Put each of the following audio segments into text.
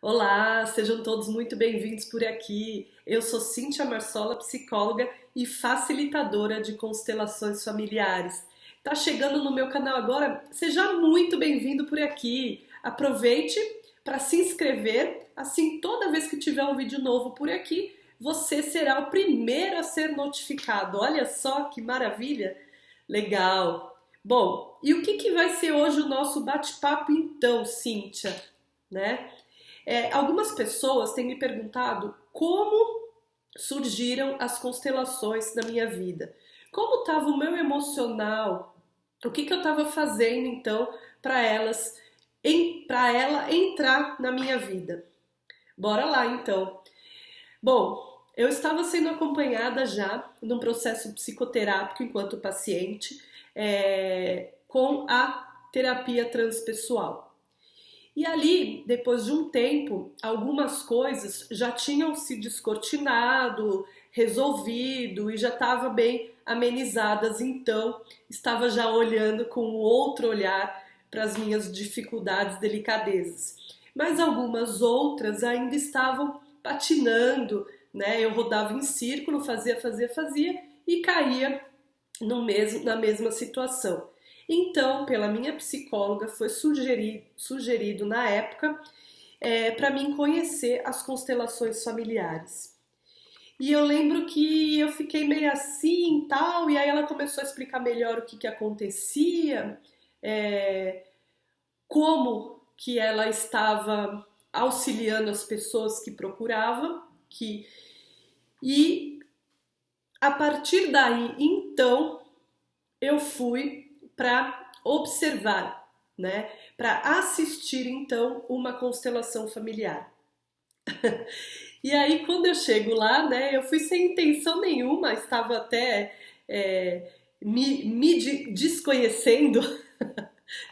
Olá, sejam todos muito bem-vindos por aqui. Eu sou Cíntia Marsola, psicóloga e facilitadora de constelações familiares. Tá chegando no meu canal agora? Seja muito bem-vindo por aqui. Aproveite para se inscrever, assim toda vez que tiver um vídeo novo por aqui, você será o primeiro a ser notificado. Olha só que maravilha! Legal. Bom, e o que vai ser hoje o nosso bate-papo então, Cíntia? Né? Algumas pessoas têm me perguntado como surgiram as constelações na minha vida. Como estava o meu emocional? O que eu estava fazendo então para para ela entrar na minha vida? Bora lá então. Bom, eu estava sendo acompanhada já num processo psicoterápico enquanto paciente com a terapia transpessoal. E ali, depois de um tempo, algumas coisas já tinham se descortinado, resolvido e já estavam bem amenizadas. Então, estava já olhando com outro olhar para as minhas dificuldades, delicadezas. Mas algumas outras ainda estavam patinando, né? Eu rodava em círculo, fazia e caía na mesma situação. Então, pela minha psicóloga, foi sugerido na época para mim conhecer as constelações familiares. E eu lembro que eu fiquei meio assim e tal, e aí ela começou a explicar melhor o que acontecia, como que ela estava auxiliando as pessoas que procuravam, e a partir daí, então, eu fui para observar, né? Para assistir então uma constelação familiar. E aí quando eu chego lá, né? Eu fui sem intenção nenhuma, estava até me desconhecendo,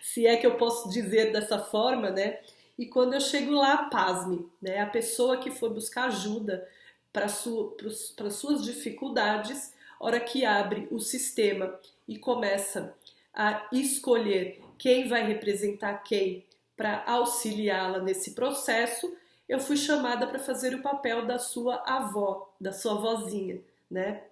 se é que eu posso dizer dessa forma, né? E quando eu chego lá, pasme, né? A pessoa que foi buscar ajuda para suas dificuldades, hora que abre o sistema e começa a escolher quem vai representar quem para auxiliá-la nesse processo, eu fui chamada para fazer o papel da sua avó, da sua vozinha, né?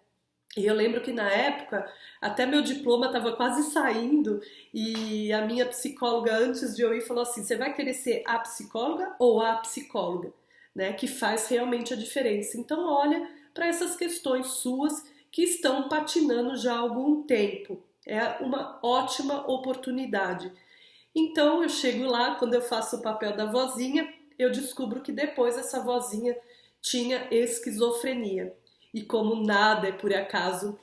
E eu lembro que na época, até meu diploma estava quase saindo e a minha psicóloga, antes de eu ir, falou assim: você vai querer ser a psicóloga ou a psicóloga? Né? Que faz realmente a diferença. Então, olha para essas questões suas que estão patinando já há algum tempo. É uma ótima oportunidade. Então, eu chego lá, quando eu faço o papel da vozinha, eu descubro que depois essa vozinha tinha esquizofrenia. E como nada é por acaso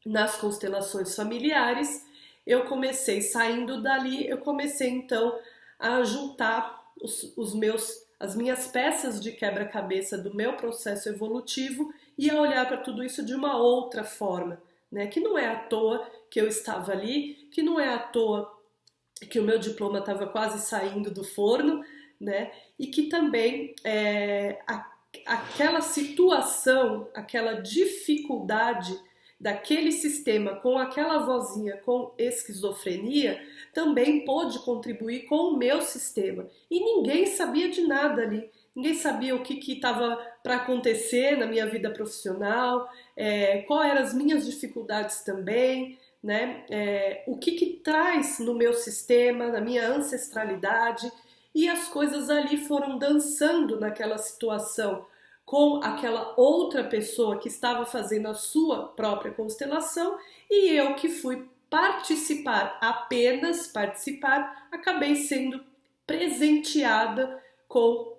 nas constelações familiares, eu comecei, saindo dali, eu comecei então a juntar as minhas peças de quebra-cabeça do meu processo evolutivo e a olhar para tudo isso de uma outra forma, né? Que não é à toa que eu estava ali, que não é à toa que o meu diploma estava quase saindo do forno, né? E que também aquela situação, aquela dificuldade daquele sistema com aquela vozinha com esquizofrenia também pôde contribuir com o meu sistema. E ninguém sabia de nada ali. Ninguém sabia o que estava para acontecer na minha vida profissional, quais eram as minhas dificuldades também, né? O que traz no meu sistema, na minha ancestralidade. E as coisas ali foram dançando naquela situação com aquela outra pessoa que estava fazendo a sua própria constelação e eu que fui participar, apenas participar, acabei sendo presenteada com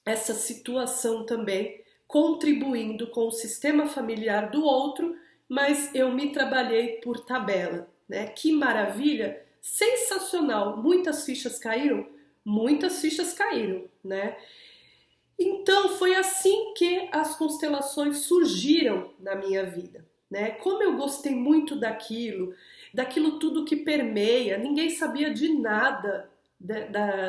essa situação também, contribuindo com o sistema familiar do outro, mas eu me trabalhei por tabela, né? Que maravilha! Sensacional! Muitas fichas caíram? Muitas fichas caíram, né? Então foi assim que as constelações surgiram na minha vida, né? Como eu gostei muito daquilo tudo que permeia, ninguém sabia de nada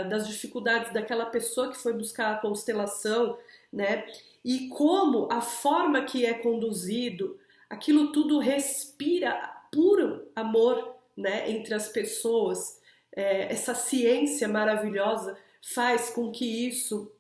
das dificuldades daquela pessoa que foi buscar a constelação, né? E como a forma que é conduzido, aquilo tudo respira puro amor, né? Entre as pessoas, essa ciência maravilhosa faz com que isso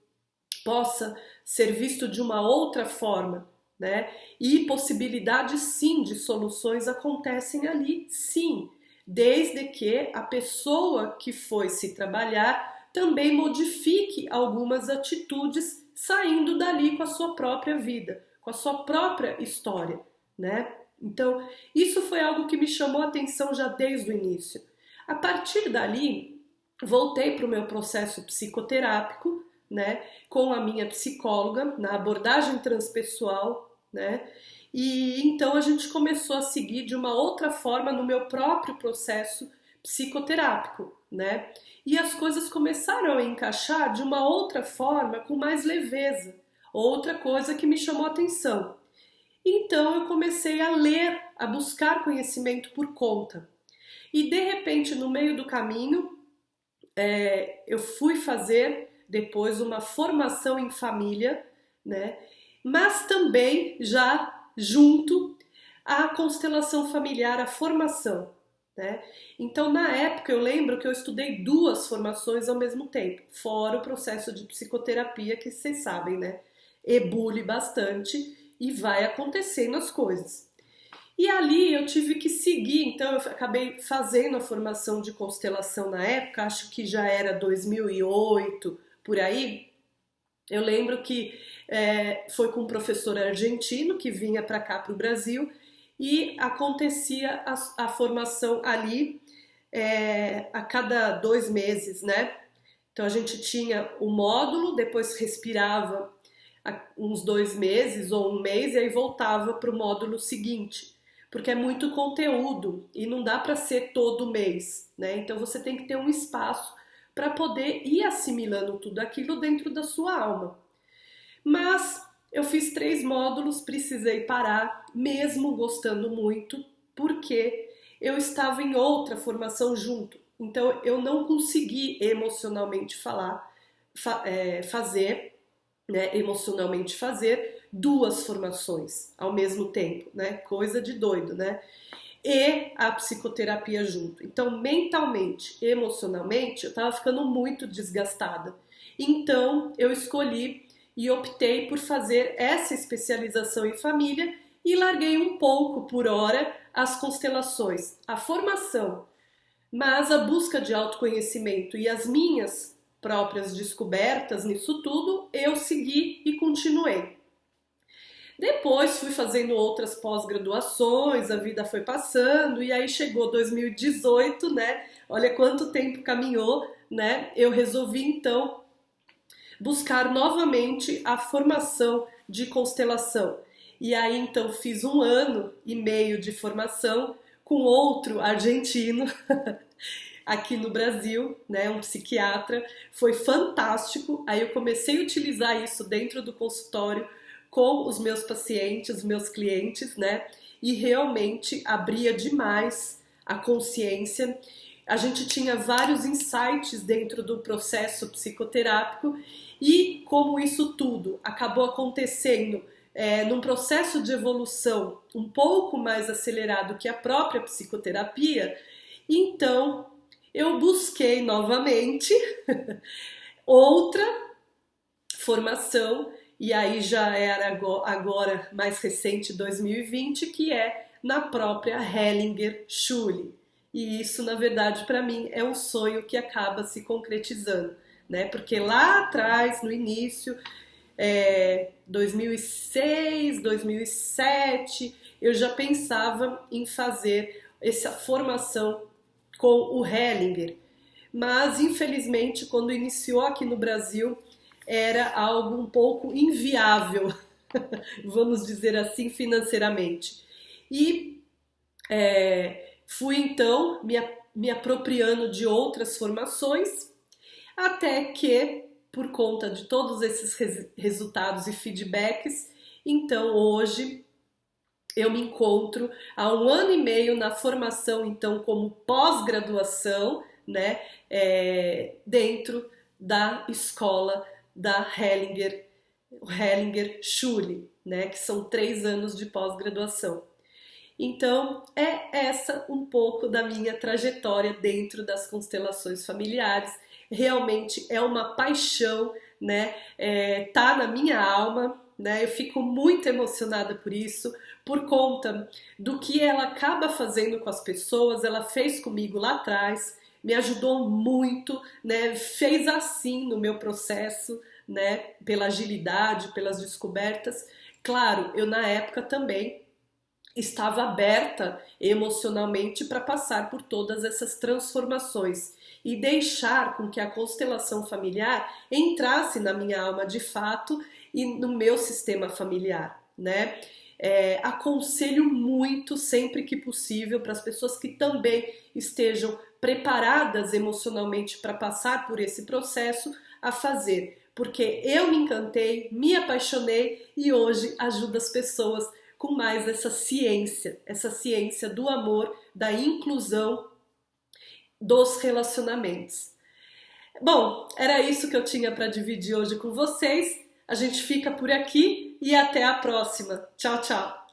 possa ser visto de uma outra forma, né? E possibilidades sim de soluções acontecem ali, sim, desde que a pessoa que foi se trabalhar também modifique algumas atitudes saindo dali com a sua própria vida, com a sua própria história, né? Então, isso foi algo que me chamou a atenção já desde o início. A partir dali, voltei para o meu processo psicoterápico, né, com a minha psicóloga, na abordagem transpessoal, né, e então a gente começou a seguir de uma outra forma no meu próprio processo psicoterápico, né, e as coisas começaram a encaixar de uma outra forma, com mais leveza, outra coisa que me chamou a atenção. Então eu comecei a ler, a buscar conhecimento por conta. E de repente, no meio do caminho, eu fui fazer depois uma formação em família, né? Mas também já junto à constelação familiar, à formação, né? Então, na época, eu lembro que eu estudei duas formações ao mesmo tempo, fora o processo de psicoterapia, que vocês sabem, né? Ebule bastante e vai acontecendo as coisas. E ali eu tive que seguir, então eu acabei fazendo a formação de constelação na época, acho que já era 2008, por aí. Eu lembro que foi com um professor argentino que vinha para cá, para o Brasil, e acontecia a formação ali a cada 2 meses, né? Então a gente tinha o módulo, depois respirava uns 2 meses ou um mês e aí voltava para o módulo seguinte, porque é muito conteúdo e não dá para ser todo mês, né? Então você tem que ter um espaço para poder ir assimilando tudo aquilo dentro da sua alma. Mas eu fiz 3 módulos, precisei parar, mesmo gostando muito, porque eu estava em outra formação junto. Então eu não consegui emocionalmente fazer, né, emocionalmente fazer 2 formações ao mesmo tempo, né? Coisa de doido, né? E a psicoterapia junto. Então, mentalmente, emocionalmente, eu estava ficando muito desgastada. Então, eu escolhi e optei por fazer essa especialização em família e larguei um pouco por hora as constelações, a formação, mas a busca de autoconhecimento e as minhas próprias descobertas nisso tudo, eu segui e continuei. Depois fui fazendo outras pós-graduações, a vida foi passando e aí chegou 2018, né? Olha quanto tempo caminhou, né? Eu resolvi então buscar novamente a formação de constelação. E aí então fiz 1 ano e meio de formação com outro argentino aqui no Brasil, né, um psiquiatra, foi fantástico. Aí eu comecei a utilizar isso dentro do consultório com os meus pacientes, os meus clientes, né, e realmente abria demais a consciência. A gente tinha vários insights dentro do processo psicoterápico e como isso tudo acabou acontecendo num processo de evolução um pouco mais acelerado que a própria psicoterapia, então eu busquei novamente outra formação, e aí já era agora mais recente, 2020, que é na própria Hellinger Schule. E isso, na verdade, para mim é um sonho que acaba se concretizando, né? Porque lá atrás, no início, 2006, 2007, eu já pensava em fazer essa formação com o Hellinger, mas infelizmente quando iniciou aqui no Brasil era algo um pouco inviável, vamos dizer assim, financeiramente. E fui então me apropriando de outras formações, até que, por conta de todos esses resultados e feedbacks, então hoje eu me encontro há 1 ano e meio na formação, então, como pós-graduação, né, dentro da escola da Hellinger Schule, né, que são 3 anos de pós-graduação. Então, é essa um pouco da minha trajetória dentro das constelações familiares. Realmente é uma paixão, né? Tá na minha alma, né? Eu fico muito emocionada por isso, por conta do que ela acaba fazendo com as pessoas. Ela fez comigo lá atrás, me ajudou muito, né? Fez assim no meu processo, né? Pela agilidade, pelas descobertas. Claro, eu na época também estava aberta emocionalmente para passar por todas essas transformações e deixar com que a constelação familiar entrasse na minha alma de fato e no meu sistema familiar, né? Aconselho muito, sempre que possível, para as pessoas que também estejam preparadas emocionalmente para passar por esse processo, a fazer, porque eu me encantei, me apaixonei e hoje ajudo as pessoas com mais essa ciência do amor, da inclusão dos relacionamentos. Bom, era isso que eu tinha para dividir hoje com vocês. A gente fica por aqui e até a próxima. Tchau, tchau!